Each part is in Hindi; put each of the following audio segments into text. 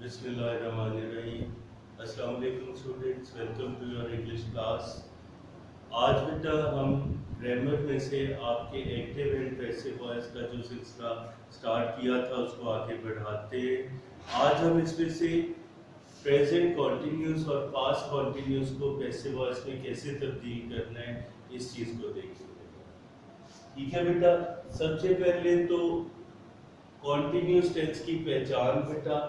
बिस्मिल्लाहिर्रहमानिर्रहीम। अस्सलाम वालेकुम students, welcome to your English class. आज बेटा हम ग्रामर में से आपके एक्टिव एंड पैसिव वॉइस का जो सिलसिला स्टार्ट किया था उसको आगे बढ़ाते हैं। आज हम इसमें से प्रेजेंट कॉन्टिन्यूस और पास्ट कॉन्टिन्यूस को पैसिव वॉइस में कैसे तब्दील करना है इस चीज़ को देखेंगे। ठीक है बेटा, सबसे पहले तो कॉन्टिन्यूस टेंस की पहचान बेटा,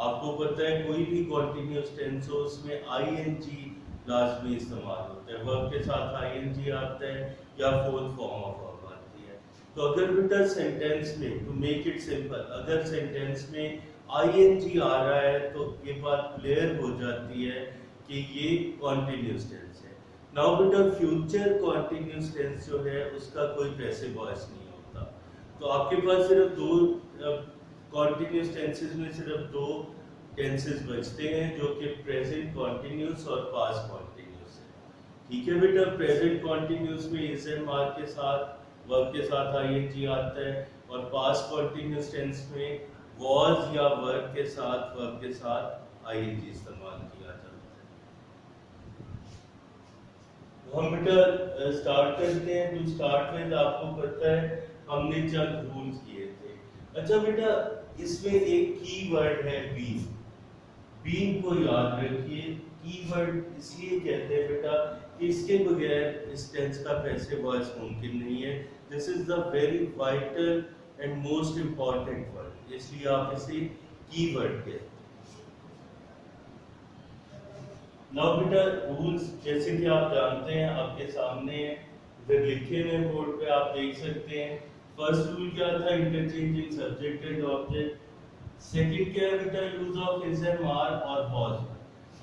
आपको पता है कोई भी कॉन्टिन्यूस टेंस हो उसमें आईएनजी लाजमी इस्तेमाल होता है, वर्ब के साथ आईएनजी आता है या फोर्थ फॉर्म ऑफ वर्ब आती है। तो अगर बेटा सेंटेंस में, टू मेक इट सिंपल, अगर सेंटेंस में आईएनजी आ रहा है तो ये बात क्लियर हो जाती है कि ये कॉन्टिन्यूस टेंस है। नाउ बेटा फ्यूचर कॉन्टिन्यूस टेंस जो है उसका कोई पैसिव वॉइस नहीं होता। तो आपके पास सिर्फ दो कॉन्टिन्यूस टेंसेस में सिर्फ दो टेंसेस बचते हैं जो कि प्रेजेंट कॉन्टिन्यूस और पास्ट कॉन्टिन्यूस है। ठीक है बेटा, प्रेजेंट कॉन्टिन्यूस में इज एंड आर के साथ वर्ब के साथ आईएनजी आता है और पास्ट कॉन्टिन्यूस टेंस में वॉज या वर्ब के साथ आईएनजी इस्तेमाल किया जाता है। हम बेटा स्टार्ट करते हैं। तो स्टार्ट में आपको पता है हमने चंद रूल्स किए थे। अच्छा बेटा, इसमें एक की वर्ड है बीन। बीन को याद रखिए, की वर्ड इसलिए कहते हैं बेटा कि इसके बगैर इस टेंस का पैसिव वॉइस मुमकिन नहीं है। This is the very vital and most important word, इसलिए आप इसे की वर्ड कहते हैं। नाउ बेटा रूल्स जैसे कि आप जानते हैं आपके सामने इधर लिखे हुए बोर्ड पे आप देख सकते हैं। फर्स्ट रूल क्या था? Interchanging subject and object. Second क्या है बेटा? Use of is and are और वॉज।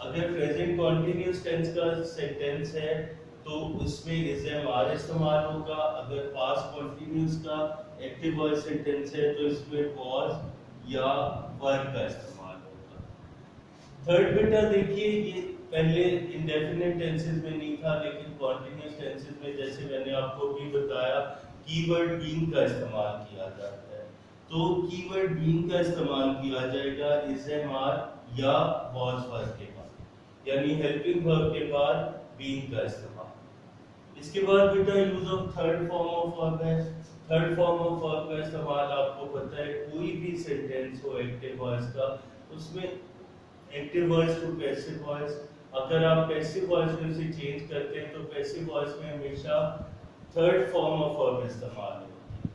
अगर प्रेजेंट कॉन्टिन्यूस टेंस का सेंटेंस है तो उसमें इज एंड आर इस्तेमाल होगा। अगर पास्ट कॉन्टिन्यूस का एक्टिव वॉइस सेंटेंस है तो इसमें वॉज या वर का इस्तेमाल होगा। थर्ड बेटा देखिए, ये पहले इंडेफिनिट टेंसेस में नहीं था लेकिन कॉन्टिन्यूस टेंसेस में जैसे मैंने आपको भी बताया कीवर्ड बीइंग का इस्तेमाल किया जाता है। तो कीवर्ड बीइंग का इस्तेमाल किया जाएगा इज एंड आर या वॉज वर्ब के बाद, यानी हेल्पिंग वर्ब के बाद बीइंग का इस्तेमाल। इसके बाद बेटा use of third form of verb है। थर्ड फॉर्म ऑफ वर्ब का इस्तेमाल आपको पता है कोई भी सेंटेंस हो एक्टिव वॉइस का उसमें active voice to passive voice, अगर आप पैसिव वॉइस में से चेंज करते हैं तो पैसिव वॉइस में हमेशा थर्ड फॉर्म ऑफ वर्ब इस्तेमाल होती है।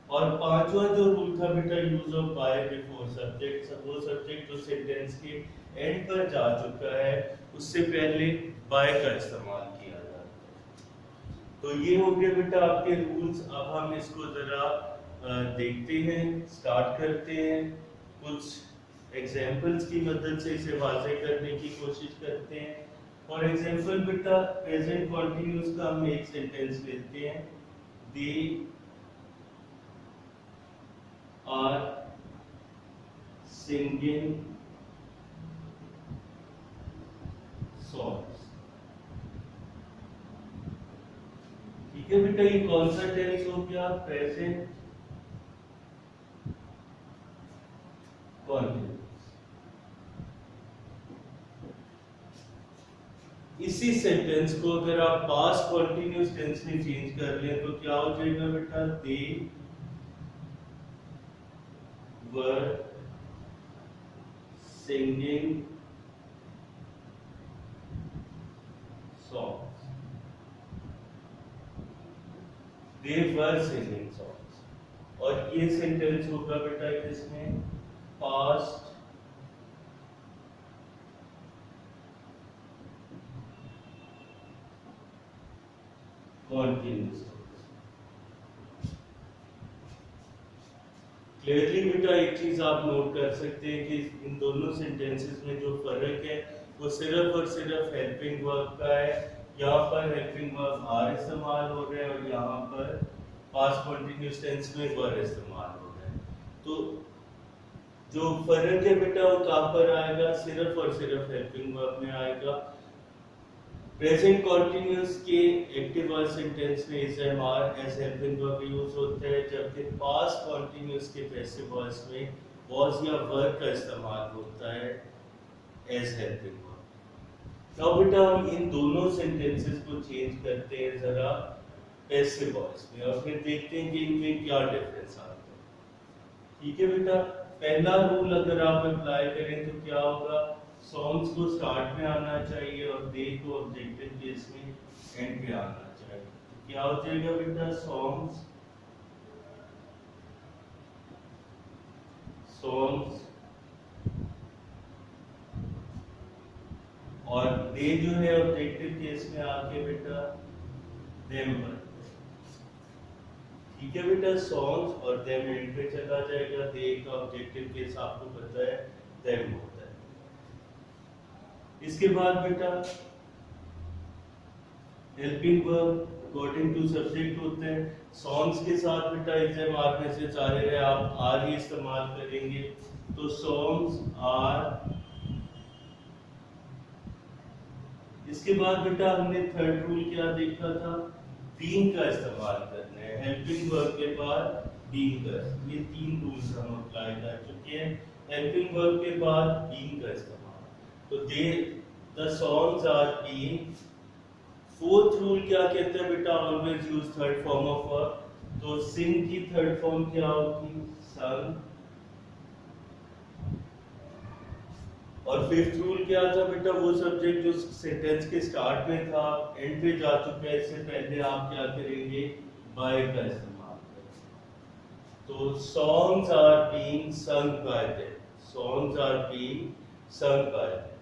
और पांचवा जो रूल था बेटा use of by before subject, वो सब्जेक्ट जो सेंटेंस के एंड पर जा चुका है उससे पहले बाय का इस्तेमाल किया जाता है। तो ये हो गए बेटा आपके रूल्स। अब हम इसको जरा देखते हैं, स्टार्ट करते हैं। कुछ एग्जाम्पल्स की मदद से इसे वाज़ेह करने की कोशिश करते हैं। फॉर एग्जाम्पल बेटा प्रेजेंट कॉन्टिन्यूस का हम एक सेंटेंस लेते हैं, दे आर सिंगिंग सॉन्ग्स। ठीक है बेटा, ये कौन सा टेंस हो गया? Present continuous. इसी सेंटेंस को अगर आप पास्ट कॉन्टिन्यूस टेंस में चेंज कर लें तो क्या हो जाएगा बेटा? They were singing songs. They were singing songs. और ये सेंटेंस होगा बेटा किसमें? Past continuous. क्लियरली बेटा एक चीज आप नोट कर सकते हैं कि इन दोनों सेंटेंसेस में जो फर्क है वो सिर्फ और सिर्फ हेल्पिंग वर्ब का है। यहाँ पर हेल्पिंग वर्ब आर इस्तेमाल हो रहा है और यहाँ पर पास्ट कॉन्टिन्यूस टेंस में वर इस्तेमाल हो रहा है। तो जो फर्क है बेटा वो कहाँ पर आएगा? सिर्फ और सिर्फ हेल्पिंग वर्ब में आएगा। प्रेजेंट कॉन्टिन्यूस के एक्टिव वॉइस सेंटेंस में is are as helping verb use होता है, जबकि पास्ट कॉन्टिन्यूस के पैसिव वॉइस में was या वर्क का इस्तेमाल होता है एज हेल्पिंग वर्ब। नाउ बेटा हम इन दोनों सेंटेंसेस को चेंज करते हैं जरा पैसिव वॉइस में और फिर देखते हैं कि इनमें क्या डिफरेंस आता है। ठीक है बेटा, पहला रूल अगर आप अप्लाई करें तो क्या होगा, सॉन्ग्स को स्टार्ट में आना चाहिए और दे को ऑब्जेक्टिव केस में एंड पे आना चाहिए। तो क्या हो जाएगा बेटा, सॉन्ग्स और दे जो है ऑब्जेक्टिव केस में आके बेटा देम पर। ठीक है बेटा, सॉन्ग्स और देम एंड पे चला जाएगा। दे का ऑब्जेक्टिव केस आपको पता है देम होता है। इसके बाद बेटा helping verb according to subject होते हैं। सॉन्ग्स के साथ बेटा एग्जाम आर में से जाहिर है आप आर ही इस्तेमाल करेंगे, तो सॉन्ग्स आर। इसके बाद बेटा हमने थर्ड रूल क्या देखा था, बीइंग का इस्तेमाल करना है। हेल्पिंग वर्ब के बाद बीइंग का, ये तीन रूल्स हम अप्लाई कर चुके हैं। हेल्पिंग वर्ब के बाद बीइंग का इस्तेमाल, तो they the songs are being. Fourth rule क्या कहते हैं बेटा, always use third form of verb. तो सिंग की थर्ड फॉर्म क्या होगी, संग। और फिफ्थ रूल क्या था बेटा, वो सब्जेक्ट जो सेंटेंस के स्टार्ट में था एंड पे जा चुका है, इससे पहले आप क्या करेंगे, बाय का इस्तेमाल करेंगे। तो songs are being sung by them, songs are being sung by them.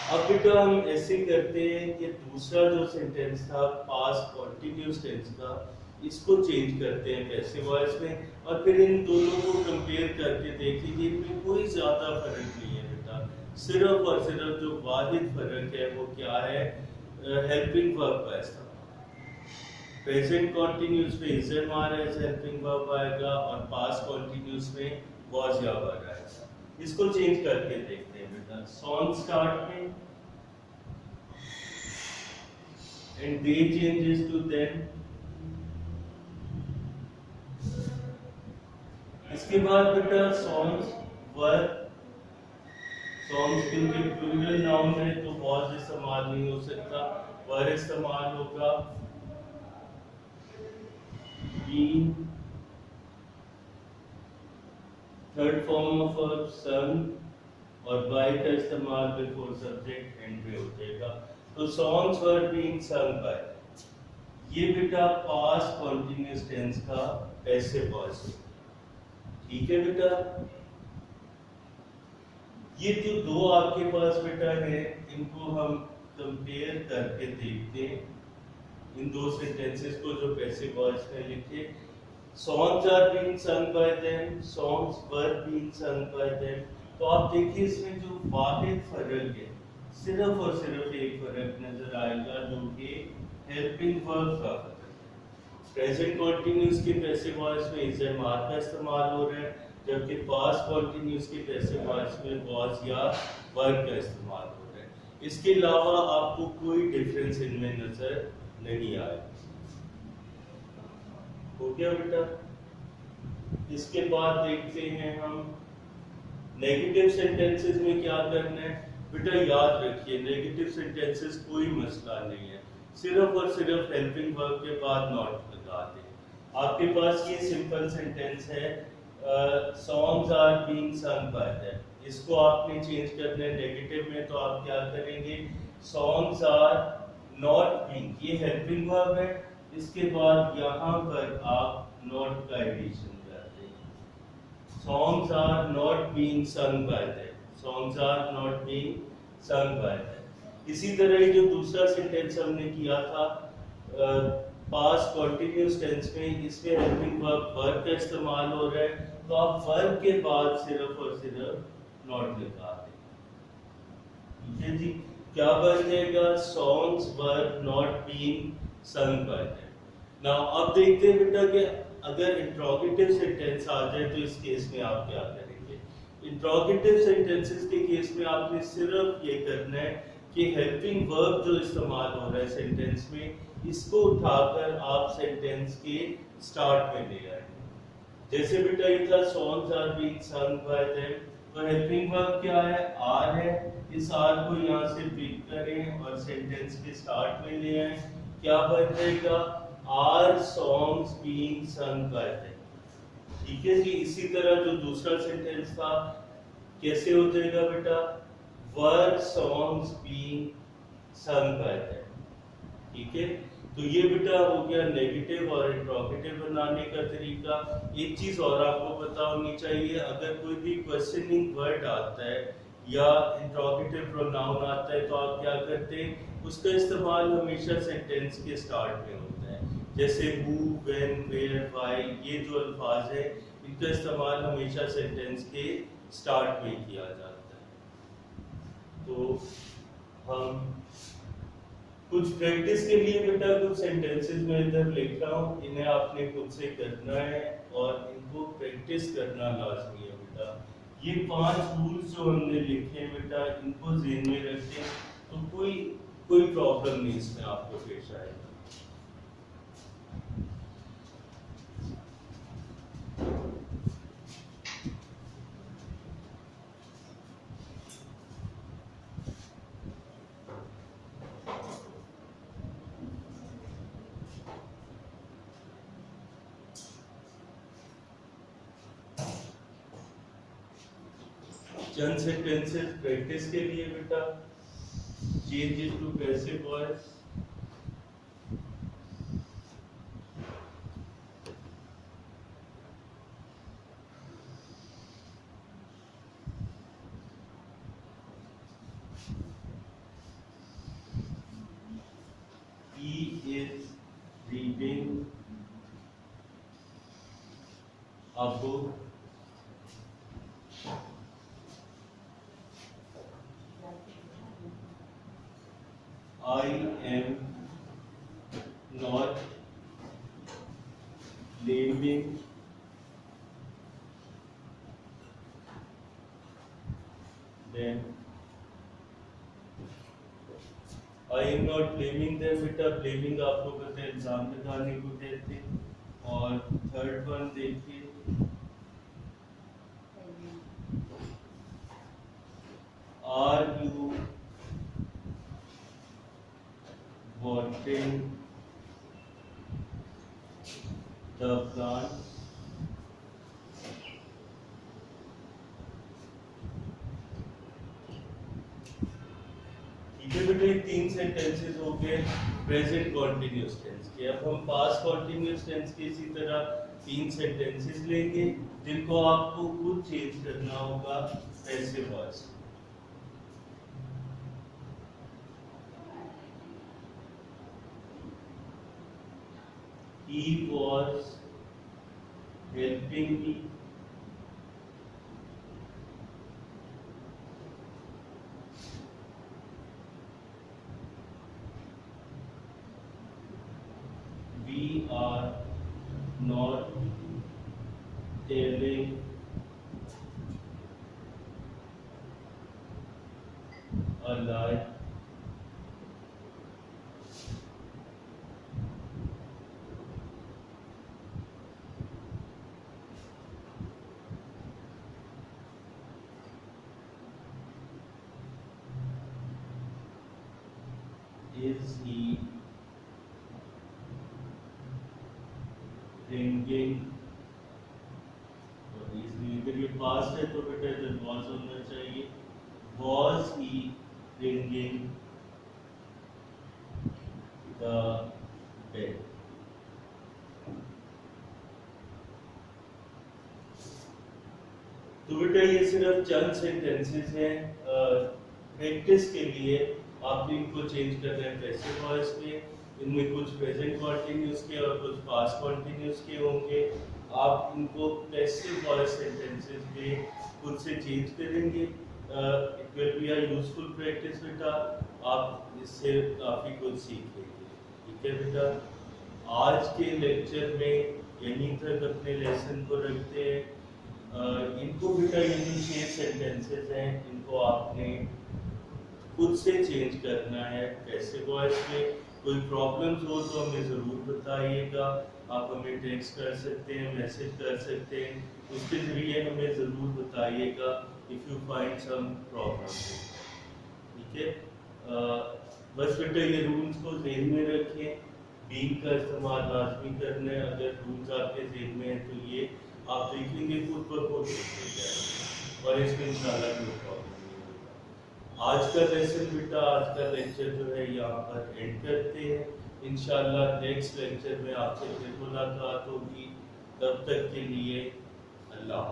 अब बेटा हम ऐसे करते हैं कि दूसरा जो सेंटेंस था पास्ट कॉन्टिन्यूअस टेंस का, इसको चेंज करते हैं पैसिव वॉइस में और फिर इन दोनों को कंपेयर करके देखेंगे इनमें कोई ज्यादा फर्क नहीं है बेटा। सिर्फ और सिर्फ जो वाहिद फर्क है वो क्या है, हेल्पिंग वर्ब का इस्तेमाल। प्रेजेंट कॉन्टिन्यूअस में is am are as helping verb आएगा और पास्ट कॉन्टिन्यूअस में वाज या वर आएगा। इसको चेंज करके देखते हैं बेटा। सॉन्ग स्टार्ट में and they changes to them. इसके बाद बेटा सॉन्ग्स वर, सॉन्ग्स क्योंकि प्लूरल नाउन है तो वाज इस्तेमाल नहीं हो सकता, वर इस्तेमाल होगा। Being, third form of verb sung और बाय का इस्तेमाल बिफोर सब्जेक्ट एंड पे हो जाएगा। तो सॉन्ग्स वर बीइंग सung बाय, ये बेटा पास्ट कॉन्टिन्यूअस टेंस का पैसिव वॉइस है। ठीक है बेटा, ये जो दो आपके पास बेटा है इनको हम कंपेयर करके देखते हैं, इन दो सेंटेंसेस को जो पैसिव वॉइस में लिखे। सॉन्ग्स आर बीइंग सung by them, songs were being सung बाय देम। तो आप देखिए इसमें जो वाहिद फर्क है, सिर्फ और सिर्फ एक फर्क नजर आएगा जो कि हेल्पिंग वर्ब का फर्क है। प्रेजेंट कॉन्टिन्यूअस के पैसिव वॉइस में इज एम आर का इस्तेमाल हो रहा है, जबकि पास्ट कॉन्टिन्यूअस के पैसिव वॉइस में वाज या वर का इस्तेमाल हो रहा है। इसके अलावा आपको कोई डिफरेंस इनमें नजर नहीं आएगा। हो गया बेटा। इसके बाद देखते हैं हम नेगेटिव सेंटेंसेस में क्या करना है। बेटा याद रखिए नेगेटिव सेंटेंसेस कोई मसला नहीं है, सिर्फ और सिर्फ हेल्पिंग वर्ब के बाद नॉट लगा दें। आपके पास ये सिंपल सेंटेंस है, सॉन्ग्स आर बीइंग सung बाय देम, इसको आपने चेंज करना है नेगेटिव में, तो आप क्या करेंगे, सॉन्ग्स आर नॉट बीइंग, ये हेल्पिंग वर्ब है, इसके बाद यहाँ पर आप नॉट का एडिशन कर देंगे। सॉन्ग्स आर नॉट बीइंग सung by them, songs are not being सung बाय देम। इसी तरह जो दूसरा सेंटेंस हमने किया था पास्ट कॉन्टिन्यूअस टेंस में, इसमें हेल्पिंग वर्ब वर का इस्तेमाल हो रहा है, तो आप वर्ब के बाद सिर्फ और सिर्फ नॉट लगा दें। ठीक है जी, क्या बन जाएगा, सॉन्ग्स वर नॉट बीइंग सung बाय देम। नाउ अब देखते हैं बेटा कि अगर इंट्रोगेटिव सेंटेंस आ जाए तो इस केस में आप क्या करेंगे। इंट्रोगेटिव सेंटेंसेस के केस में आपने सिर्फ ये करना है कि हेल्पिंग वर्ब जो इस्तेमाल हो रहा है सेंटेंस में, इसको उठाकर आप सेंटेंस के स्टार्ट में ले आएंगे। जैसे बेटा ये था सॉन्ग्स आर बीइंग सung बाय देम, तो हेल्पिंग वर्ब क्या है, आर है। इस आर को यहाँ से पिक करें और सेंटेंस के स्टार्ट में ले आए, क्या बन जाएगा, आर सॉन्ग्स बीइंग सung बाय देम। ठीक है जी। इसी तरह जो दूसरा सेंटेंस था कैसे हो जाएगा बेटा, वर सॉन्ग्स बीइंग सung बाय देम। ठीक है, तो ये बेटा हो गया नेगेटिव और इंट्रोगेटिव बनाने का तरीका। एक चीज और आपको पता होनी चाहिए, अगर कोई भी क्वेश्चनिंग वर्ड आता है या इंट्रोगेटिव प्रोनाउन आता है तो आप क्या करते हैं, उसका इस्तेमाल हमेशा सेंटेंस के स्टार्ट में होता है। जैसे हु, व्हेन, वेयर, व्हाई, ये जो अल्फाज है इनका इस्तेमाल हमेशा सेंटेंस के स्टार्ट में किया जाता है। तो हम कुछ प्रैक्टिस के लिए बेटा कुछ सेंटेंसेस में इधर लिख रहा हूँ, इन्हें आपने खुद से करना है और इनको प्रैक्टिस करना लाजमी है बेटा। ये 5 रूल्स जो हमने लिखे हैं बेटा, इनको ज़हन में रखें तो कोई प्रॉब्लम नहीं इसमें आपको पेश आएगा। चंद सेंटेंसेस प्रैक्टिस के लिए बेटा। Changes to passive voice, he is reading a book, I am not blaming them, I am not blaming them बेटा, ब्लेमिंग आपको पता है इल्जाम लगाने को कहते हैं। और थर्ड वन देखिए, are you watering the plant, ठीक है बेटे। 3 सेंटेंसेस हो गए प्रेजेंट कॉन्टिन्यूअस टेंस के। अब हम पास्ट कॉन्टिन्यूअस टेंस के इसी तरह 3 सेंटेंसेस लेंगे जिनको आपको खुद चेंज करना होगा passive voice. He was helping me, we are not telling a lie, is he bringing, और इसलिए अगर ये पास्ट है तो बेटा इधर was होना चाहिए, was he bringing the bed। तो बेटा ये सिर्फ चंद सेंटेंसेस हैं प्रैक्टिस के लिए। आपने इनको चेंज करना है पैसिव वॉइस में। इनमें कुछ प्रेजेंट कॉन्टिन्यूअस के और कुछ पास्ट कॉन्टिन्यूअस के होंगे। आप इनको पैसिव वॉइस सेंटेंसेस में खुद से चेंज करेंगे। It will be a useful practice बेटा, आप इससे काफ़ी कुछ सीखेंगे। ठीक है बेटा, आज के लेक्चर में यहीं तक अपने लेसन को रखते हैं। इनको बेटा ये जो 6 सेंटेंसेस हैं इनको आपने खुद से चेंज करना है पैसिव वॉइस में। कोई प्रॉब्लम्स हो तो हमें ज़रूर बताइएगा। आप हमें टेक्स्ट कर सकते हैं, मैसेज कर सकते हैं, उसके ज़रिए हमें ज़रूर बताइएगा if you find some problem. ठीक है, बस बेटा ये रूल्स को ज़हन में रखें, बीइंग का इस्तेमाल लाजमी करना है। अगर रूल्स आपके ज़हन में है तो ये आप देखेंगे खुद ब खुद होते जाएंगे और इसमें इंशाल्लाह कोई प्रॉब्लम नहीं होगा। आज का लेसन बेटा, आज का लेक्चर जो है यहाँ पर एंड करते हैं। इंशाल्लाह नेक्स्ट लेक्चर में आपसे फिर मुलाकात होगी। तब तक के लिए अल्लाह।